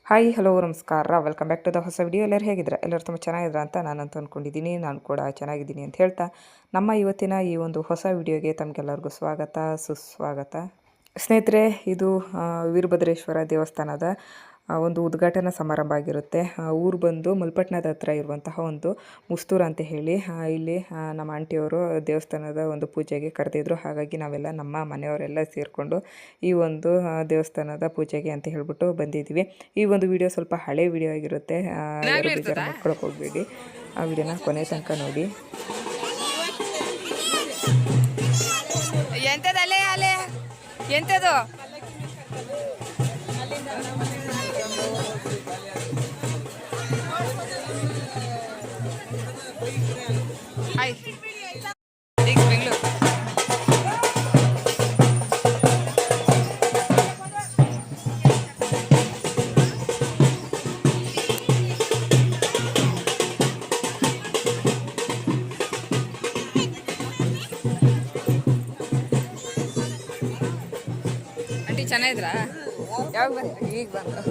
Hi hello ನಮಸ್ಕಾರ, welcome back to the ಹೊಸ video. ಎಲ್ಲರೂ ಹೇಗಿದ್ರೆ ಎಲ್ಲರೂ ತುಂಬ ಚೆನ್ನಾಗಿದ್ರ ಅಂತ ನಾನಂತೂ ಅಂದ್ಕೊಂಡಿದ್ದೀನಿ. ನಾನು ಕೂಡ ಚೆನ್ನಾಗಿದ್ದೀನಿ ಅಂತ ಹೇಳ್ತಾ ನಮ್ಮ ಇವತ್ತಿನ ಈ ಒಂದು ಹೊಸ ವಿಡಿಯೋಗೆ ತಮಗೆಲ್ಲರಿಗೂ ಸ್ವಾಗತ ಸುಸ್ವಾಗತ. ಸ್ನೇಹಿತರೆ, ಇದು ವೀರಭದ್ರೇಶ್ವರ ದೇವಸ್ಥಾನದ ಒಂದು ಉದ್ಘಾಟನಾ ಸಮಾರಂಭ ಆಗಿರುತ್ತೆ. ಊರು ಬಂದು ಮಲ್ಪಟ್ನದ ಹತ್ರ ಇರುವಂತಹ ಒಂದು ಮುಸ್ತೂರು ಅಂತ ಹೇಳಿ ಇಲ್ಲಿ ನಮ್ಮ ಆಂಟಿಯವರು ದೇವಸ್ಥಾನದ ಒಂದು ಪೂಜೆಗೆ ಕರೆದಿದ್ರು. ಹಾಗಾಗಿ ನಾವೆಲ್ಲ ನಮ್ಮ ಮನೆಯವರೆಲ್ಲ ಸೇರಿಕೊಂಡು ಈ ಒಂದು ದೇವಸ್ಥಾನದ ಪೂಜೆಗೆ ಅಂತ ಹೇಳ್ಬಿಟ್ಟು ಬಂದಿದ್ದೀವಿ. ಈ ಒಂದು ವಿಡಿಯೋ ಸ್ವಲ್ಪ ಹಳೆ ವಿಡಿಯೋ ಆಗಿರುತ್ತೆ, ಯಾರು ಬೇಜಾರು ಮಾಡ್ಕೊಳಕ್ಕೆ ಹೋಗಬೇಡಿ. ಆ ವಿಡಿಯೋನ ಕೊನೆ ತನಕ ನೋಡಿ. ಎಂತದು ಹಾಯ್ ಬೆಂಗಳೂರು. ಆಂಟಿ ಚೆನ್ನಾಗಿದ್ರಾ? ಯಾವಾಗ ಬಂದ್ರಿ? ಈಗ ಬಂದು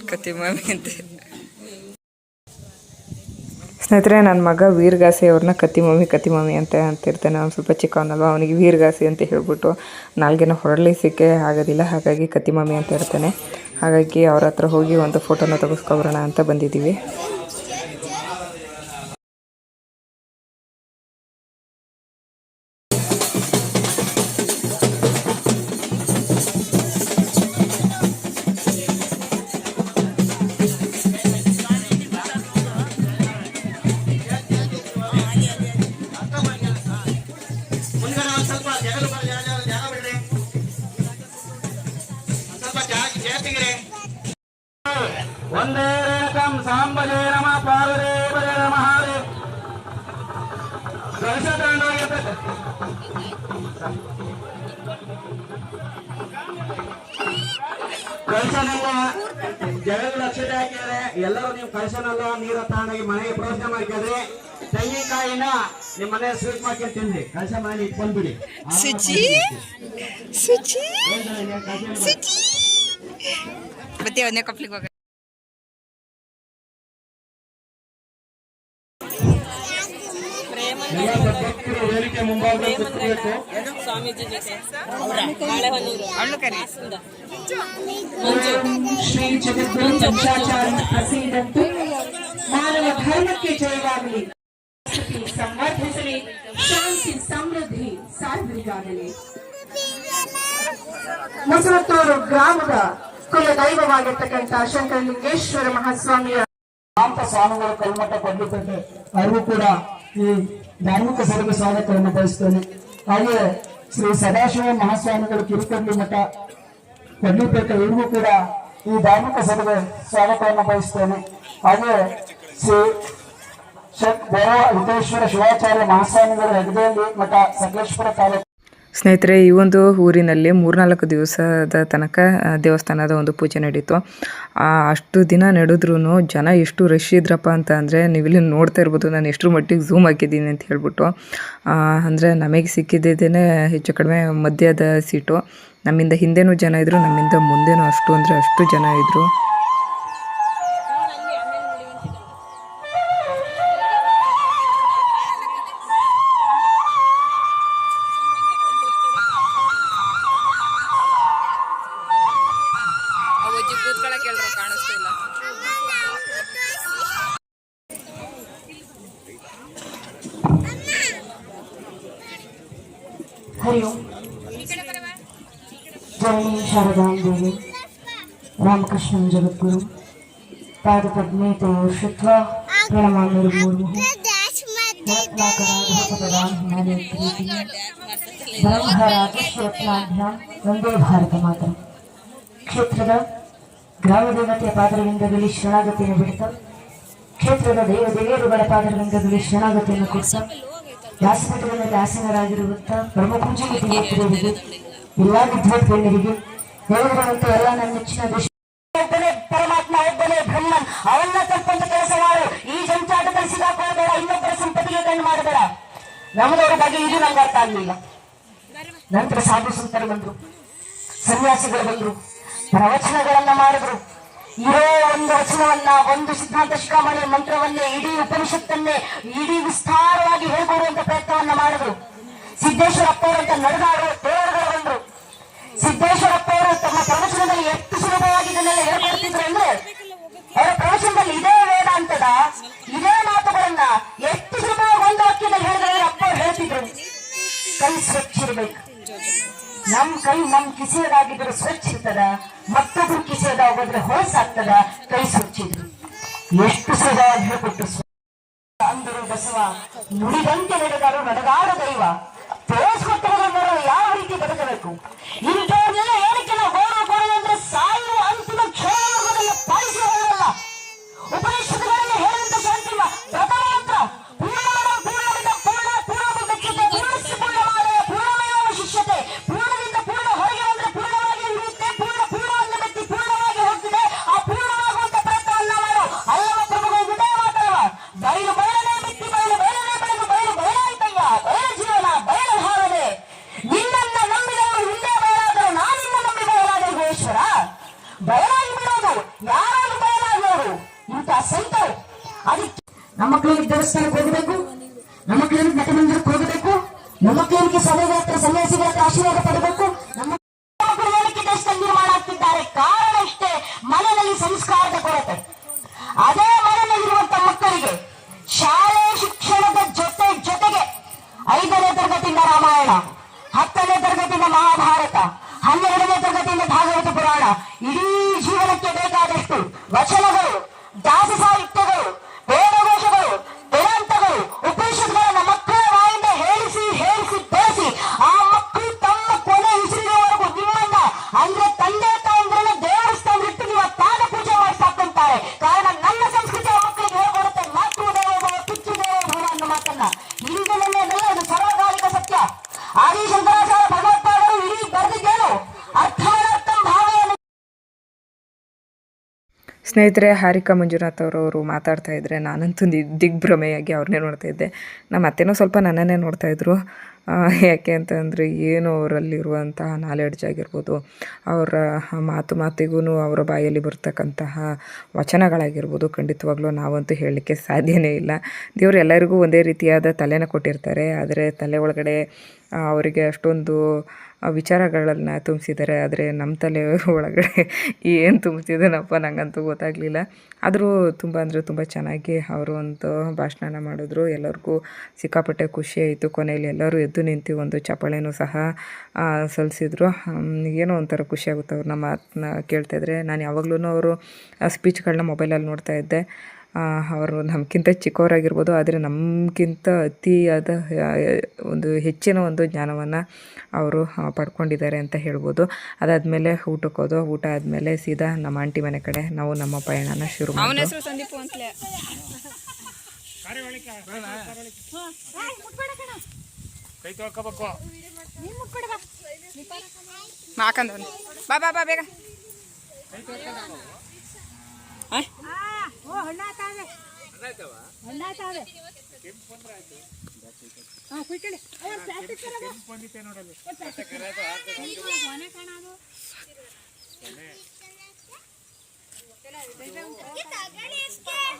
ಕತ್ತಿ ಮಾಮಿ ಅಂತ. ಸ್ನೇಹಿತರೆ, ನನ್ನ ಮಗ ವೀರಗಾಸೆ ಅವ್ರನ್ನ ಕತ್ತಿ ಮಮ್ಮಿ ಅಂತ ಅಂತಿರ್ತಾನೆ. ಅವ್ನು ಸ್ವಲ್ಪ ಚಿಕ್ಕವನಲ್ವ, ಅವನಿಗೆ ವೀರಗಾಸೆ ಅಂತ ಹೇಳ್ಬಿಟ್ಟು ನಾಲ್ಗೆನ ಹೊರಲಿಸಕ್ಕೆ ಆಗೋದಿಲ್ಲ. ಹಾಗಾಗಿ ಕತ್ತಿ ಮಮ್ಮಿ ಅಂತ ಇರ್ತಾನೆ. ಹಾಗಾಗಿ ಅವ್ರ ಹತ್ರ ಹೋಗಿ ಒಂದು ಫೋಟೋನ ತೆಗೆಸ್ಕೊಬರೋಣ ಅಂತ ಬಂದಿದ್ದೀವಿ. ಒಂದೇ ರೇಣಕಂ ಸಾಂಬಜೇ ನಮ ಪಾರ್ವದೇ ಪದೇ ನಮಃ. ಕಳಶ ತಗೊಂಡೋಗಿರ್ತದೆ. ಕಳಶನೆಲ್ಲ ಜಗದ ಲಕ್ಷತೆ ಹಾಕಿದ್ರೆ ಎಲ್ಲರೂ ನೀವು ಕಳಶನೆಲ್ಲ ನೀರು ತಗೊಂಡೋಗಿ ಮನೆಗೆ ಪ್ರವೇಶ ಮಾಡ್ಕೊಂಡ್ರಿ. ತೆಂಗಿನಕಾಯಿನ ನಿಮ್ಮ ಮನೆ ಸ್ವೀಟ್ ಮಾಡ್ಕೊಂಡು ತಿನ್ರಿ. ಕಳಶ ಮನೆ ಇಟ್ಕೊಂಡ್ಬಿಡಿ. ವೇದಿಕೆ ಮುಂಭಾಗದಲ್ಲಿ ಕೂತ್ಕೋಬೇಕು. ಶ್ರೀ ಜಗದ್ಗುರು ಪಂಚಾಚಾರ್ಯ ಪ್ರಸಿದ್ಧಂತೂ ಮಾನವ ಧರ್ಮಕ್ಕೆ ಜಯವಾಗಲಿ, ಸಂವರ್ಧಿಸಲಿ, ಶಾಂತಿ ಸಮೃದ್ಧಿ ಸಾರ್ವರಿಗಾಗಲಿ. ಮುಸರತ್ತೂರು ಗ್ರಾಮದ ಕುಲ ದೈವವಾಗಿರ್ತಕ್ಕಂಥ ಶಂಕರಲಿಂಗೇಶ್ವರ ಮಹಾಸ್ವಾಮಿಯ ಸ್ವಾಮಿಗಳ ಕಲ್ಮಠ ಕೊಡ್ಲಿಕ್ಕೆ ಅವರು ಕೂಡ ಈ ಧಾರ್ಮಿಕ ಸಭೆಗೆ ಸ್ವಾಗತವನ್ನು ಬಯಸ್ತೇನೆ. ಹಾಗೆ ಶ್ರೀ ಸದಾಶಿವ ಮಹಾಸ್ವಾಮಿಗಳು ಕಿರುಕಡ್ಲಿ ಮಠ ಕೊಡ್ಲಿಪೇಟ ಇವರಿಗೂ ಕೂಡ ಈ ಧಾರ್ಮಿಕ ಸಭೆಗೆ ಸ್ವಾಗತವನ್ನು ಬಯಸ್ತೇನೆ. ಹಾಗೆ ಶ್ರೀ ಹಿತೇಶ್ವರ ಶಿವಾಚಾರ್ಯ ಮಹಾಸ್ವಾಮಿಗಳು ಹೆಗಡೆಯಲ್ಲಿ ಮಠ ಸಕಲೇಶ್ವರ ತಾಲೂಕು. ಸ್ನೇಹಿತರೆ, ಈ ಒಂದು ಊರಿನಲ್ಲಿ 3-4 ದಿವಸದ ತನಕ ದೇವಸ್ಥಾನದ ಒಂದು ಪೂಜೆ ನಡೀತು. ಅಷ್ಟು ದಿನ ನಡೆದ್ರೂ ಜನ ಎಷ್ಟು ರಶ್ ಇದ್ರಪ್ಪ ಅಂತ ಅಂದರೆ ನೀವಿಲ್ಲಿ ನೋಡ್ತಾ ಇರ್ಬೋದು. ನಾನು ಎಷ್ಟು ಮಟ್ಟಿಗೆ ಝೂಮ್ ಹಾಕಿದ್ದೀನಿ ಅಂತ ಹೇಳ್ಬಿಟ್ಟು. ಅಂದರೆ ನಮಗೆ ಸಿಕ್ಕಿದ್ದೇನೆ ಹೆಚ್ಚು ಕಡಿಮೆ ಮಧ್ಯದ ಸೀಟು. ನಮ್ಮಿಂದ ಹಿಂದೆನೂ ಜನ ಇದ್ದರು, ನಮ್ಮಿಂದ ಮುಂದೆನೂ ಅಷ್ಟು ಜನ ಇದ್ದರು. हरि ओम। जय शारदां देवी रामकृष्ण जगद्गुरु पाद पद्मे तयोर श्रुत्वा प्रणमामि मुहुर्मुहुः। रत्नाकराघपदां हिमालय प्रीति ब्रह्मराजस्वप्नाभ्यां वंदे भारत मातरಂ. ಕ್ಷೇತ್ರದ ಗ್ರಾಮ ದೇವತೆಯ ಪಾದರವಿಂದದಲ್ಲಿ ಶರಣಾಗತಿಯನ್ನು ಬಿಡ್ತಾ, ಕ್ಷೇತ್ರದ ದೇವ ದೇವಿಯರುಗಳ ಪಾದರವಿಂದದಲ್ಲಿ ಶರಣಾಗತಿಯನ್ನು ಕೊಡ್ತಾ, ವ್ಯಾಸಪೀಠದ ಮೇಲೆ ಆಸೀನರಾಗಿರುವಂತ ಬ್ರಹ್ಮಪೂಜೆಗೆ ತಿಳಿಯುತ್ತಿರುವವರಿಗೆ ಎಲ್ಲಾ ವಿದ್ವತ್ ಗಣ್ಯರಿಗೆ ಹೇಳಿರುವಂತ ಎಲ್ಲ ನನ್ನ ನೆಚ್ಚಿನ ದೇಶ ಒಬ್ಬನೇ ಪರಮಾತ್ಮ, ಒಬ್ಬನೇ ಬ್ರಹ್ಮನ್, ಅವನ್ನ ತಪ್ಪಂತ ಕೆಲಸ ಮಾಡು. ಈ ಜಂಚಾಟದಲ್ಲಿ ಸಿಗಾಕೊಳ್ಳಬೇಡ, ಇನ್ನೊಬ್ಬರ ಸಂಪತ್ತಿಗೆ ಕಣ್ಣು ಮಾಡಬೇಡ. ನಮ್ಮದವರ ಬಗ್ಗೆ ಇದು ನಂಗೆ ಅರ್ಥ ಆಗ್ಲಿಲ್ಲ. ನಂತರ ಸಾಧು ಸಂತರು ಬಂದ್ರು, ಸನ್ಯಾಸಿಗಳು ಬಂದ್ರು, ಪ್ರವಚನಗಳನ್ನ ಮಾಡಿದ್ರು. ಇರೋ ಒಂದು ವಚನವನ್ನ, ಒಂದು ಸಿದ್ಧಾಂತ ಶಿಖಾಮಣಿ ಮಂತ್ರವನ್ನೇ, ಇಡೀ ಉಪನಿಷತ್ತನ್ನೇ ಇಡೀ ವಿಸ್ತಾರವಾಗಿ ಹೇಳ್ಕೊಡುವಂತ ಪ್ರಯತ್ನವನ್ನ ಮಾಡಿದ್ರು. ಸಿದ್ದೇಶ್ವರಪ್ಪ ಅವರಂತ ನಡೆದಾಡುವ ದೇವರುಗಳು ಬಂದ್ರು. ಸಿದ್ದೇಶ್ವರಪ್ಪ ಅವರು ತಮ್ಮ ಪ್ರವಚನದಲ್ಲಿ ಎಷ್ಟು ಸುಲಭವಾಗಿ ಇದನ್ನೆಲ್ಲ ಹೇಳ್ಕೊಡ್ತಿದ್ರು ಅಂದ್ರೆ, ಅವರ ಪ್ರವಚನದಲ್ಲಿ ಇದೇ ವೇದಾಂತದ ಇದೇ ಮಾತುಗಳನ್ನ ಎಷ್ಟು ಸುಲಭವಾಗಿ ಒಂದು ವಾಕ್ಯದಲ್ಲಿ ಹೇಳಿದ್ರೆ ಅಪ್ಪ ಅವ್ರು ಹೇಳ್ತಿದ್ರು. ಕೈ ಸ್ವಚ್ಛ ಇರ್ಬೇಕು. ನಮ್ ಕಿಸೆಯದಾಗಿದ್ರೆ ಸ್ವಚ್ಛ ಇರ್ತದ, ಮತ್ತೊಬ್ರು ಕಿಸೆಯದಾಗೋದ್ರೆ ಹೊಲಸಾಗ್ತದ. ಕೈ ಸ್ವಚ್ಛ ಇದ್ರು. ಎಷ್ಟು ಸುಲಭವಾಗಿ ಹೇಳ್ಕೊಟ್ರು. ಅಂದರು ಬಸವ, ನುಡಿದಂತೆ ನಡೆದಾರು ನಡೆದಾಡ ದೈವ. ತೋರಿಸ್ಕೊಟ್ಟವರು ಯಾವ ರೀತಿ ಬದುಕಬೇಕು. ಇಂಥವ್ರನ್ನೆಲ್ಲ ಏನಕ್ಕೆ ನಾವು ಗೌರವ ಕೊಡೋದಂದ್ರೆ ಸಾಯುವ ಅಂತಿಮ ಕ್ಷಣವನ್ನ ಪಾಲಿಸಿ ಹೋಗಲ್ಲ. ಉಪನಿಷತ್ತುಗಳಲ್ಲಿ ಹೇಳಿದಂತ ಶಾಂತಿ ಪ್ರಥಮ ಮಂತ್ರ ಪೂರ್ಣಮದ ಪೂರ್ಣಮಿದ ಪೂರ್ಣ ಪೂರ್ಣಮುದಚ್ಯತೆ ಪೂರ್ಣಸ್ಯ ಪೂರ್ಣಮಾದಾಯ ಪೂರ್ಣಮೇವ ಶಿಷ್ಯತೆ. ಪೂರ್ಣದಿಂದ ಪೂರ್ಣ ಹೊರಗೆ ಬಂದ್ರೆ ಪೂರ್ಣವಾಗಿ ಉಳಿಯುತ್ತೆ, ಪೂರ್ಣ ಪೂರ್ಣವನ್ನು ಮೆತ್ತಿ ಪೂರ್ಣವಾಗಿ ಹೋಗ್ತಿದೆ. ಆ ಪೂರ್ಣವಾಗುವಂತ ಪ್ರಯತ್ನವನ್ನ ಮಾಡು. ಅಲ್ಲವ ಪ್ರಭುಗಳು ಇದೇ ಮಾತಲ್ವ, ಬಯಲು ಬಯಲನೆ ಮೆತ್ತಿ ಬಯಲು ಬಯಲನೆ ಬೆಳೆದು ಬಯಲು ಬಯಲಾಯ್ತಯ್ಯ. ಬಯಲ ಜೀವನ ಬಯಲು ಹಾರದೆ, ನಿನ್ನನ್ನ ನಂಬಿದವರು ಹಿಂದೆ ಬಯಲಾದರು, ನಾನಿನ್ನ ನಂಬಿ ಬಯಲಾದ ಈಶ್ವರ. ಬಯಲಾಗಿ ಬಿಡೋದು ಯಾರಾದ್ರೂ ಬಯಲಾಗುವರು ಇಂಥ ಸಂತರು. ಅದಕ್ಕೆ ನಮ್ಮ ಮಕ್ಕಳಿಗೆ ದೇವಸ್ಥಾನಕ್ಕೆ ಹೋಗಬೇಕು, ನಮ್ಮ ಮಕ್ಕಳಿಗೆ ಮಠ ಮಂದಿರಕ್ಕೆ ಹೋಗಬೇಕು, ನಮ್ಮ ಮಕ್ಕಳಿಗೆ ಸಭೆಗಳ ಹತ್ರ ಸನ್ಯಾಸಿಗಳ ಹತ್ರ ಆಶೀರ್ವಾದ ಪಡಬೇಕು. ನಮ್ಮ ಮಕ್ಕಳು ಏನಕ್ಕೆ ದೇಶದಲ್ಲಿ ನಿರ್ಮಾಣ ಆಗ್ತಿದ್ದಾರೆ? ಕಾರಣ ಇಷ್ಟೇ, ಮನೆಯಲ್ಲಿ ಸಂಸ್ಕಾರದ ಕೊರತೆ. ಅದೇ ಮನೆಯಲ್ಲಿರುವಂತ ಮಕ್ಕಳಿಗೆ ಶಾಲೆ ಶಿಕ್ಷಣದ ಜೊತೆಗೆ 5ನೇ ತರಗತಿಯಿಂದ ರಾಮಾಯಣ, 10ನೇ ತರಗತಿಯಿಂದ ಮಹಾಭಾರತ, 12ನೇ ತರಗತಿಯಿಂದ ಭಾಗವತ ಪುರಾಣ, ಇಡೀ ಜೀವನಕ್ಕೆ ಬೇಕಾದಷ್ಟು ವಚನಗಳು, ದಾಸ ಸಾಹಿತ್ಯಗಳು, ವೇದಘೋಷಗಳು, ವೇದಾಂತಗಳು, ಉಪನಿಷತ್ಗಳನ್ನ ಮಕ್ಕಳ ಬಾಯಿಂದ ಹೇಳಿಸಿ ಬೆಳೆಸಿ ಆ ಮಕ್ಕಳು ತಮ್ಮ ಕೊನೆ ಉಸಿರಿನವರೆಗೂ ನಿಮ್ಮನ್ನ ಅಂದ್ರೆ ತಂದೆ ತಾಯಂದ್ರನ್ನ ದೇವಸ್ಥಾನ ಇಟ್ಟು ನೀವು ಪಾದ ಪೂಜೆ ಮಾಡಿ ಸಾಕೊಂತಾರೆ. ಕಾರಣ ನನ್ನ ಸಂಸ್ಕೃತಿ ಆ ಮಕ್ಕಳಿಗೆ ಹೇಳ್ಕೊಡುತ್ತೆ. ಮಾತೃ ದೇವೋಭವ ಪಿತೃ ದೇವೋಭವ ಅನ್ನೋ ಮಾತನ್ನ ಹಿಂದಿನಲ್ಲ, ಅದು ಸರ್ವಕಾಲಿಕ ಸತ್ಯ. ಆದಿಶಂಕರಾಚಾರ್ಯ ಭಗವತ್ಪಾದರು ಇಡೀ ಬರೆದಿದ್ದೇನು ಅರ್ಥಾನರ್ಥಂ ಭಾವವನ್ನು. ಸ್ನೇಹಿತರೆ, ಹಾರಿಕಾ ಮಂಜುನಾಥ್ ಅವರು ಮಾತಾಡ್ತಾ ಇದ್ದರೆ ನಾನಂತೂ ದಿಗ್ಭ್ರಮೆಯಾಗಿ ಅವ್ರನ್ನೇ ನೋಡ್ತಾ ಇದ್ದೆ. ನಮ್ಮ ಅತ್ತೆನೂ ಸ್ವಲ್ಪ ನನ್ನನ್ನೇ ನೋಡ್ತಾಯಿದ್ರು. ಯಾಕೆ ಅಂತಂದರೆ ಏನು ಅವರಲ್ಲಿರುವಂತಹ ನಾಲೆಡ್ಜ್ ಆಗಿರ್ಬೋದು, ಅವರ ಮಾತಿಗೂ ಅವರ ಬಾಯಲ್ಲಿ ಬರ್ತಕ್ಕಂತಹ ವಚನಗಳಾಗಿರ್ಬೋದು, ಖಂಡಿತವಾಗ್ಲೂ ನಾವಂತೂ ಹೇಳಲಿಕ್ಕೆ ಸಾಧ್ಯನೇ ಇಲ್ಲ. ದೇವರು ಎಲ್ಲರಿಗೂ ಒಂದೇ ರೀತಿಯಾದ ತಲೆನ ಕೊಟ್ಟಿರ್ತಾರೆ, ಆದರೆ ತಲೆ ಒಳಗಡೆ ಅವರಿಗೆ ಅಷ್ಟೊಂದು ವಿಚಾರಗಳನ್ನು ತುಂಬಿಸಿದ್ದಾರೆ. ಆದರೆ ನಮ್ಮ ತಲೆ ಒಳಗಡೆ ಏನು ತುಂಬಿಸಿದನಪ್ಪ ನನಗಂತೂ ಗೊತ್ತಾಗಲಿಲ್ಲ. ಆದರೂ ತುಂಬ ಅಂದರೆ ತುಂಬ ಚೆನ್ನಾಗಿ ಅವರು ಒಂದು ಭಾಷಣ ಮಾಡಿದ್ರು. ಎಲ್ಲರಿಗೂ ಸಿಕ್ಕಾಪಟ್ಟೆ ಖುಷಿ ಆಯಿತು. ಕೊನೆಯಲ್ಲಿ ಎಲ್ಲರೂ ಎದ್ದು ನಿಂತು ಒಂದು ಚಪ್ಪಾಳೆನೂ ಸಹ ಸಲ್ಲಿಸಿದ್ರು. ಏನೋ ಒಂಥರ ಖುಷಿಯಾಗುತ್ತೆ ಅವ್ರನ್ನ ಮಾತನ್ನ ಕೇಳ್ತಾಯಿದ್ರೆ. ನಾನು ಯಾವಾಗಲೂ ಅವರು ಸ್ಪೀಚ್ಗಳನ್ನ ಮೊಬೈಲಲ್ಲಿ ನೋಡ್ತಾ ಇದ್ದೆ. ಅವರು ನಮಗಿಂತ ಚಿಕ್ಕವರಾಗಿರ್ಬೋದು, ಆದರೆ ನಮಗಿಂತ ಅತಿಯಾದ ಒಂದು ಹೆಚ್ಚಿನ ಒಂದು ಜ್ಞಾನವನ್ನು ಅವರು ಪಡ್ಕೊಂಡಿದ್ದಾರೆ ಅಂತ ಹೇಳ್ಬೋದು. ಅದಾದಮೇಲೆ ಊಟಕ್ಕೆ ಹೋದೋ, ಊಟ ಆದಮೇಲೆ ಸೀದಾ ನಮ್ಮ ಆಂಟಿ ಮನೆ ಕಡೆ ನಾವು ನಮ್ಮ ಪಯಣನ ಶುರು ಮಾಡಿದ್ವಿ. ಬಾ ಬಾ ಬಾ ಬೇಗ.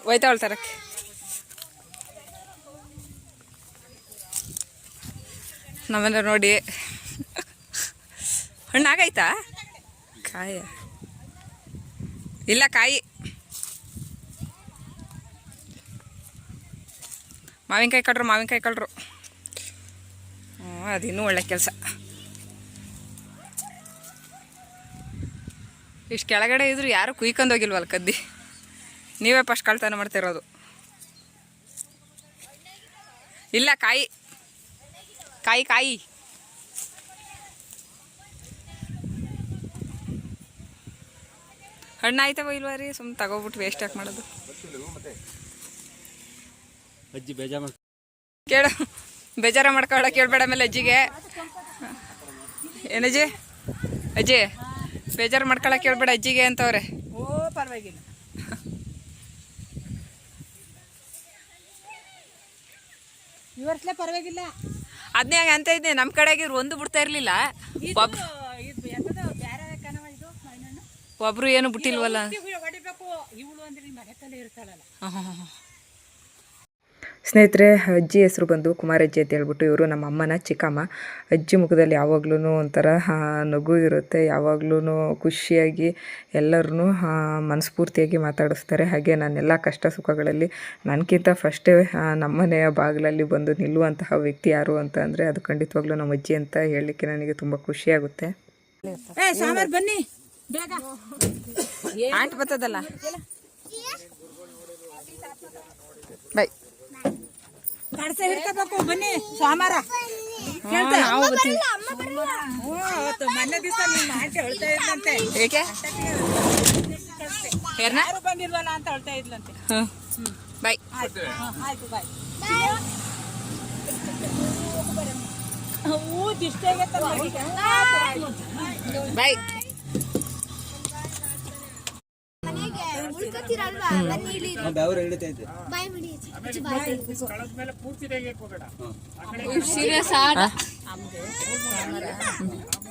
ಒಯ್ತಾವಳ ತರಕ್ಕೆ ನಮ್ಮನ್ನ ನೋಡಿ. ಹಣ್ಣಾಗೈತಾ? ಕಾಯ ಇಲ್ಲ, ಕಾಯಿ. ಮಾವಿನಕಾಯಿ ಕಳ್ರು. ಅದಿನ್ನೂ ಒಳ್ಳೆ ಕೆಲಸ. ಇಷ್ಟು ಕೆಳಗಡೆ ಇದ್ರು ಯಾರು ಕುಯ್ಕೊಂಡೋಗಿಲ್ವಲ್ಲ ಕದ್ದಿ. ನೀವೇ ಫಸ್ಟ್ ಕಳ್ತನ ಮಾಡ್ತಿರೋದು. ಇಲ್ಲ, ಕಾಯಿ ಹಣ್ಣಾಯ್ತವ ಇಲ್ವ ರೀ? ಸುಮ್ಮನೆ ತಗೋಬಿಟ್ಟು ವೇಸ್ಟ್ ಯಾಕೆ ಮಾಡೋದು? ಕೇಳು. ಬೇಜಾರ ಮಾಡ್ಕೊಳಕ್ಕೆ ಹೇಳ್ಬೇಡ ಆಮೇಲೆ ಅಜ್ಜಿಗೆ. ಏನಜ್ಜಿ? ಅಜ್ಜಿ ಬೇಜಾರು ಮಾಡ್ಕೊಳಕ್ಕೆ ಹೇಳ್ಬೇಡ ಅಜ್ಜಿಗೆ ಅಂತವ್ರೆ. ಓ ಪರವಾಗಿಲ್ಲ. ಈ ವರ್ಷಲೇ ಪರವಾಗಿಲ್ಲ. ಅದನ್ನೇ ಹಂಗೆ ಅಂತ ಇದ್ದೆ, ನಮ್ಮ ಕಡೆಗೆ ಇವ್ರು ಒಂದು ಬಿಡ್ತಾ ಇರಲಿಲ್ಲ. ಒಬ್ರು ಏನು ಬಿಟ್ಟಿಲ್ವಲ್ಲ. ಹೊಡಿಬೇಕು ಇವಳು ಅಂದ್ರೆ ಮನೆ ತಲೆ ಇರ್ತಾಳಲ್ಲ. ಸ್ನೇಹಿತರೆ, ಅಜ್ಜಿ ಹೆಸರು ಬಂದು ಕುಮಾರಜ್ಜಿ ಅಂತ ಹೇಳ್ಬಿಟ್ಟು, ಇವರು ನಮ್ಮ ಅಮ್ಮನ ಚಿಕ್ಕಮ್ಮ. ಅಜ್ಜಿ ಮುಖದಲ್ಲಿ ಯಾವಾಗ್ಲೂ ಒಂಥರ ನಗು ಇರುತ್ತೆ, ಯಾವಾಗ್ಲೂ ಖುಷಿಯಾಗಿ ಎಲ್ಲರನ್ನೂ ಮನಸ್ಫೂರ್ತಿಯಾಗಿ ಮಾತಾಡಿಸ್ತಾರೆ. ಹಾಗೆ ನನ್ನೆಲ್ಲ ಕಷ್ಟ ಸುಖಗಳಲ್ಲಿ ನನಗಿಂತ ಫಸ್ಟೇ ನಮ್ಮನೆಯ ಬಾಗಿಲಲ್ಲಿ ಬಂದು ನಿಲ್ಲುವಂತಹ ವ್ಯಕ್ತಿ ಯಾರು ಅಂತ ಅಂದರೆ ಅದು ಖಂಡಿತವಾಗ್ಲೂ ನಮ್ಮ ಅಜ್ಜಿ ಅಂತ ಹೇಳಲಿಕ್ಕೆ ನನಗೆ ತುಂಬ ಖುಷಿಯಾಗುತ್ತೆ. ಸಾಂಬಾರ್ ಬನ್ನಿ ಬೇಗ. ಆಂಟ್ ಬರ್ತದಲ್ಲ. ಬೈ ಕಡಸೆ ಹಿಡ್ಕೋಬೇಕು ಬನ್ನಿ ಸಾಂಬಾರ. ಮೊನ್ನೆ ದಿವಸ ನಿಮ್ಮ ಆಂಟಿ ಹೇಳ್ತಾ ಇದ್ಲಂತೆ. ಏಕೆ ಯಾರು ಬಂದಿಲ್ವಲ್ಲ ಅಂತ ಹೇಳ್ತಾ ಇದ್ಲಂತೆ. ಬಾಯ್. ಆಯ್ತು ಬಾಯ್. ಹೂ ದಿಷ್ಟೇ ಬಾಯ್.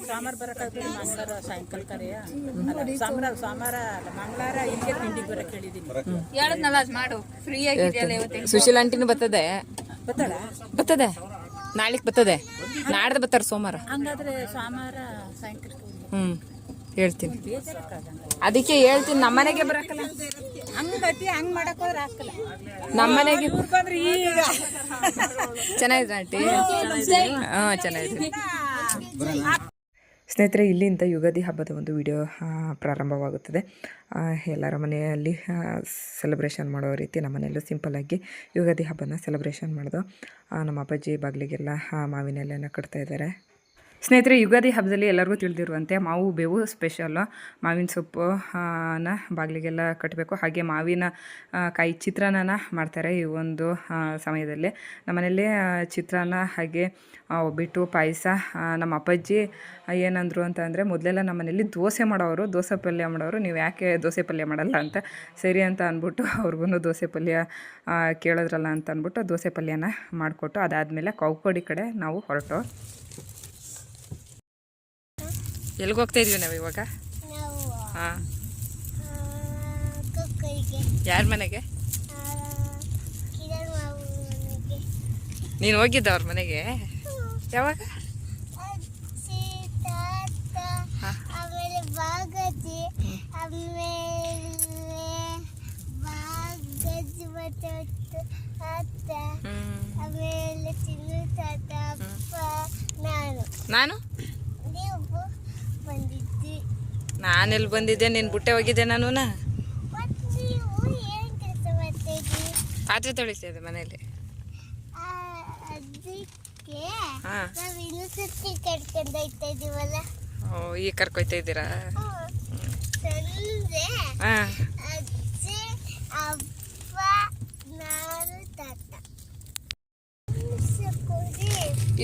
ಸಾಂಬಾರ್ ಬರಕಾಗ್ತದೆ ಮಂಗಳವಾರ ಸಾಯಂಕಾಲ ಕರೆಯ ಸೋಮವಾರ ಮಂಗಳವಾರ ಇಲ್ಲಿಗೆ ತಿಂಡಿಗೆ ಬರಕ್ ಹೇಳಿದೀನಿ. ಹೇಳದ್ನಲ್ಲ ಅದು ಮಾಡು. ಫ್ರೀ ಆಗಿದೆಯಲ್ಲ ಇವತ್ತು. ಸುಶೀಲ ಆಂಟಿನೂ ಬರ್ತದೆ. ಬರ್ತದೆ ನಾಳೆಗೆ ಬರ್ತದೆ. ನಾಡ್ದು ಬರ್ತಾರೆ ಸೋಮವಾರ. ಹಂಗಾದ್ರೆ ಸೋಮವಾರ ಸಾಯಂಕಾಲ ಹೇಳ್ತೀನಿ. ಅದಕ್ಕೆ ಹೇಳ್ತೀನಿ, ನಮ್ಮನೆಗೆ ಬರಕಲ್ಲ. ಹಂಗ್ ಗತಿ ಹಂಗ್ ಮಾಡಕ್ ಹೋದ್ರೆ ಹಾಕಲ್ಲ. ನಮ್ಮನೆಗೆ ಬಂದ್ರೆ ಈಗ ಚೆನ್ನಾಗಿದೆ ಆಂಟಿ. ಹಾಂ ಚೆನ್ನಾಗಿದೆ. ಸ್ನೇಹಿತರೆ, ಇಲ್ಲಿಂದ ಯುಗಾದಿ ಹಬ್ಬದ ಒಂದು ವಿಡಿಯೋ ಪ್ರಾರಂಭವಾಗುತ್ತದೆ. ಎಲ್ಲರ ಮನೆಯಲ್ಲಿ ಸೆಲೆಬ್ರೇಷನ್ ಮಾಡೋ ರೀತಿ ನಮ್ಮ ಮನೆಯಲ್ಲೂ ಸಿಂಪಲ್ಲಾಗಿ ಯುಗಾದಿ ಹಬ್ಬನ ಸೆಲೆಬ್ರೇಷನ್ ಮಾಡೋದು. ನಮ್ಮ ಅಪ್ಪಾಜಿ ಬಾಗಿಲಿಗೆಲ್ಲ ಮಾವಿನ ಎಲೆನ ಕಟ್ತಾ ಇದ್ದಾರೆ. ಸ್ನೇಹಿತರೆ, ಯುಗಾದಿ ಹಬ್ಬದಲ್ಲಿ ಎಲ್ಲರಿಗೂ ತಿಳಿದಿರುವಂತೆ ಮಾವು ಬೇವು ಸ್ಪೆಷಲ್ಲು. ಮಾವಿನ ಸೊಪ್ಪು ಬಾಗಿಲಿಗೆಲ್ಲ ಕಟ್ಟಬೇಕು. ಹಾಗೆ ಮಾವಿನ ಕಾಯಿ ಚಿತ್ರಾನ್ನ ಮಾಡ್ತಾರೆ ಈ ಒಂದು ಸಮಯದಲ್ಲಿ. ನಮ್ಮನೇಲಿ ಚಿತ್ರಾನ್ನ ಹಾಗೆ ಒಬ್ಬಿಟ್ಟು ಪಾಯಸ. ನಮ್ಮ ಅಪ್ಪಾಜಿ ಏನಂದರು ಅಂತ ಅಂದರೆ, ಮೊದಲೆಲ್ಲ ನಮ್ಮ ಮನೇಲಿ ದೋಸೆ ಮಾಡೋರು, ದೋಸೆ ಪಲ್ಯ ಮಾಡೋರು, ನೀವು ಯಾಕೆ ದೋಸೆ ಪಲ್ಯ ಮಾಡಲ್ಲ ಅಂತ. ಸರಿ ಅಂತ ಅಂದ್ಬಿಟ್ಟು ಅವ್ರಿಗೂ ದೋಸೆ ಪಲ್ಯ ಕೇಳಿದ್ರಲ್ಲ ಅಂತ ಅಂದ್ಬಿಟ್ಟು ದೋಸೆ ಪಲ್ಯನ ಮಾಡಿಕೊಟ್ಟು, ಅದಾದಮೇಲೆ ಕೌಕೋಡಿ ಕಡೆ ನಾವು ಹೊರಟು. ಎಲ್ಲಿಗೆ ಹೋಗ್ತಾ ಇದೀವಿ ನಾವು ಇವಾಗ? ಹಾಂ, ಯಾರ ಮನೆಗೆ? ನೀನು ಹೋಗಿದ್ದ ಅವ್ರ ಮನೆಗೆ? ಯಾವಾಗ? ನಾನು ನಾನೆಲ್ಲಿ ಬಂದಿದ್ದೆ? ನಿನ್ನ ಬುಟ್ಟೆ ಹೋಗಿದ್ದೆ ನಾನು. ಪಾತ್ರೆ ತೊಳಿತಾ ಇದೆ ಮನೇಲಿ. ಓ, ಈಗ ಕರ್ಕೊಯ್ತಾ ಇದ್ದೀರಾ? ಹಾಂ.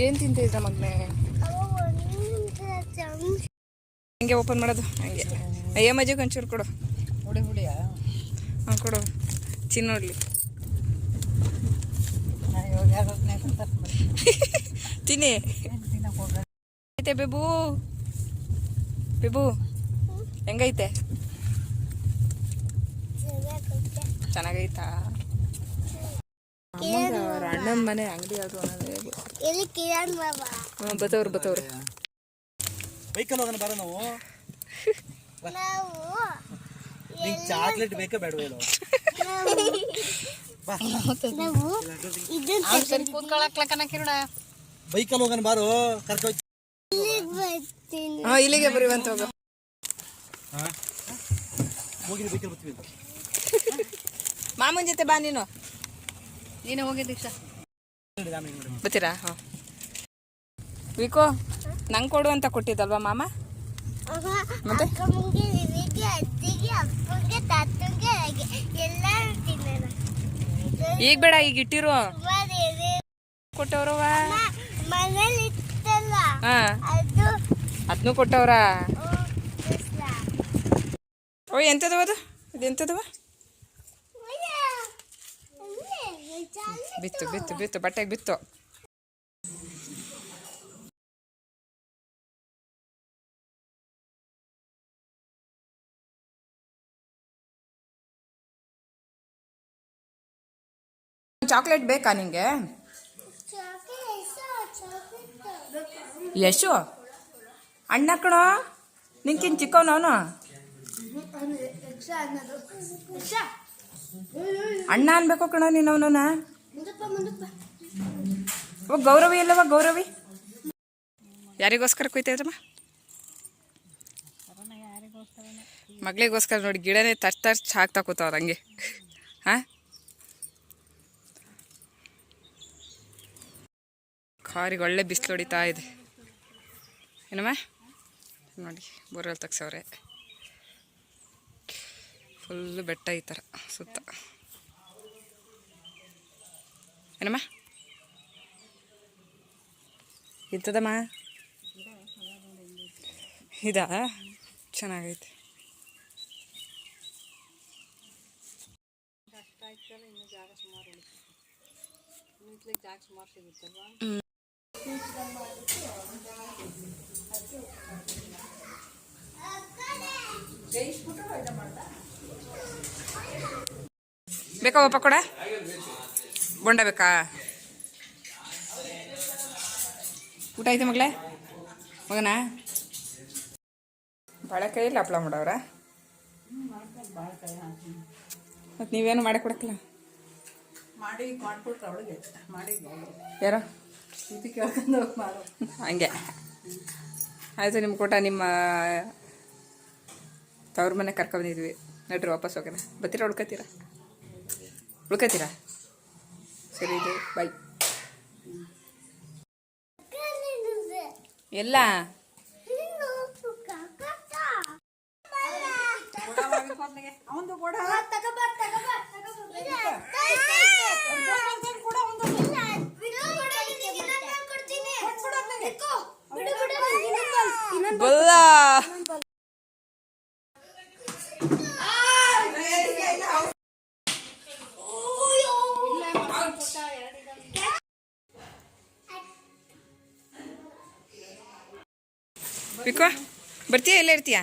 ಏನು ತಿಂತಿದ್ರ ಮಗನೇ? ಹಂಗೆ ಓಪನ್ ಮಾಡೋದು ಹಂಗೆ. ಅಯ್ಯ ಮಜ್ಜಿಗೆ ಒಂಚೂರು ಕೊಡು. ಹಾಂ ಕೊಡು, ಚಿನ್ನೋಡ್ಲಿ. ತಿನ್ನಿ. ಐತೆ ಬೇಬು? ಬೇಬು ಹೆಂಗೈತೆ? ಚೆನ್ನಾಗೈತಾ? ಅವ್ರ ಅಣ್ಣನ ಮನೆ ಅಂಗಡಿ ಯಾವುದು ಅನ್ನೋದೇ ಬತ್ತವ್ರು. ಬೈಕಲ್ಲಿ ಹೋಗೋಣ ಬಾರ. ನಾವು ಚಾಕ್ಲೇಟ್ ಬೇಕಾ ಬೇಡ? ಬೈಕಲ್ಲಿ ಹೋಗೋಣ ಬಾರು. ಇಲ್ಲಿಗೆ ಬರುವಂತ ಹೋಗು. ಹೋಗಿ ಬೈಕಲ್ಲಿ ಬರ್ತೀವಿ. ಮಾಮೂನ್ ಜೊತೆ ಬಾ. ನೀನು ಹೋಗಿದ್ದ ಬರ್ತೀರಾ? ಹಾಂ. ವಿಕೋ ನಂಗೆ ಕೊಡು ಅಂತ ಕೊಟ್ಟಿದ್ದಲ್ವಾ ಮಾಮ? ಮತ್ತೆ ಈಗ ಬೇಡ, ಈಗ ಇಟ್ಟಿರು. ಕೊಟ್ಟವ್ರವ? ಮನೇಲಿ ಇತ್ತಲ್ಲ ಹಾಂ, ಅದು ಅದನ್ನೂ ಕೊಟ್ಟವ್ರ? ಬಿಸ್ಲ. ಓ, ಎಂಥದವ ಅದು? ಇದೆಂಥದವ? ಬಿತ್ತು ಬಿತ್ತು ಬಿತ್ತು, ಬಟ್ಟೆಗೆ ಬಿತ್ತು. ಚಾಕ್ಲೇಟ್ ಬೇಕಾ ನಿಂಗೆ? ಯಶು ಅಣ್ಣ ಕಣೋ, ನಿಂಕಿನ್ ಚಿಕ್ಕವನವನು. ಅಣ್ಣ ಅನ್ಬೇಕು ಕಣೋ ನೀನು ಅವನವನ. ಓ, ಗೌರವಿ ಎಲ್ಲವ? ಗೌರವಿ ಯಾರಿಗೋಸ್ಕರ ಕುಯ್ತಾ ಇದ್ರಮ್ಮ? ಮಗಳಿಗೋಸ್ಕರ ನೋಡಿ, ಗಿಡನೇ ತರ್ಚ್ ಹಾಕ್ತಾ ಕೂತವ್ರ ಹಂಗೆ. ಹಾಂ, ಕಾರಿಗೆ ಒಳ್ಳೆ ಬಿಸಿಲು ಹೊಡಿತಾ ಇದೆ ಏನಮ್ಮ. ನೋಡಿ, ಬೋರ್ವೆಲ್ ತೆಗ್ಸವ್ರೆ. ಫುಲ್ಲು ಬೆಟ್ಟ ಈ ಥರ ಸುತ್ತ. ಏನಮ್ಮ ಇಂಥದಮ್ಮ? ಇದಾ? ಚೆನ್ನಾಗೈತೆ. ಬೇಕಾ ಪಕೋಡ? ಬೋಂಡ ಬೇಕಾ? ಊಟ ಐತೆ ಮಗಳೇ? ಮಗನ ಬಾಳೆಕಾಯಲ್ಲಿ ಹಪ್ಳ ಮಾಡವ್ರ? ಮತ್ತು ನೀವೇನು ಮಾಡಿ ಕೊಡಕ್ಕಲ್ಲ? ಯಾರೋ ಹಂಗೆ ಆಯಿತು. ನಿಮ್ಮ ಕೂಟ ನಿಮ್ಮ ತವ್ರ ಮನೆ ಕರ್ಕೊಂಡ್ಬಂದಿದ್ವಿ. ನಡ್ರಿ ವಾಪಸ್ ಹೋಗೋಣ. ಬರ್ತೀರಾ? ಉಳ್ಕೊತೀರಾ? ಸರಿ ಇದೆ, ಬಾಯ್. ಎಲ್ಲ ಬಲ್ಲ ಬಿಕೋ, ಬರ್ತೀಯಾ? ಇಲ್ಲೇ ಇರ್ತೀಯಾ?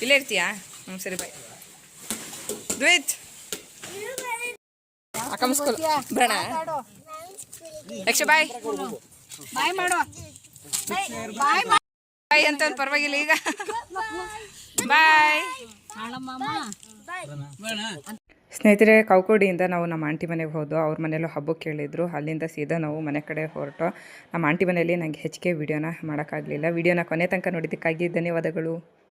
ಇಲ್ಲೇ ಇರ್ತೀಯಾ? ಹ್ಞೂ, ಸರಿ, ಬಾಯ್. ದ್ವೈತ್ ಅಕ್ಕಮ್ಮ ಸ್ಕೂಲ್ ಬರೋಣ. ಯಕ್ಷ ಬಾಯ್ ಬಾಯ್ ಅಂತ ಪರವಾಗಿಲ್ಲ ಈಗ. ಬಾಯ್. ಸ್ನೇಹಿತರೆ, ಕೌಕೋಡಿಯಿಂದ ನಾವು ನಮ್ಮ ಆಂಟಿ ಮನೆಗೆ ಹೋದೋ. ಅವ್ರ ಮನೆಯಲ್ಲೂ ಹಬ್ಬಕ್ಕೆ ಕೇಳಿದ್ರು. ಅಲ್ಲಿಂದ ಸೀದಾ ನಾವು ಮನೆ ಕಡೆ ಹೊರಟು. ನಮ್ಮ ಆಂಟಿ ಮನೆಯಲ್ಲಿ ನನಗೆ ಹೆಚ್ಚಿಗೆ ವೀಡಿಯೋನ ಮಾಡೋಕ್ಕಾಗಲಿಲ್ಲ. ವೀಡಿಯೋನ ಕೊನೆ ತನಕ ನೋಡಿದ್ದಕ್ಕಾಗಿ ಧನ್ಯವಾದಗಳು.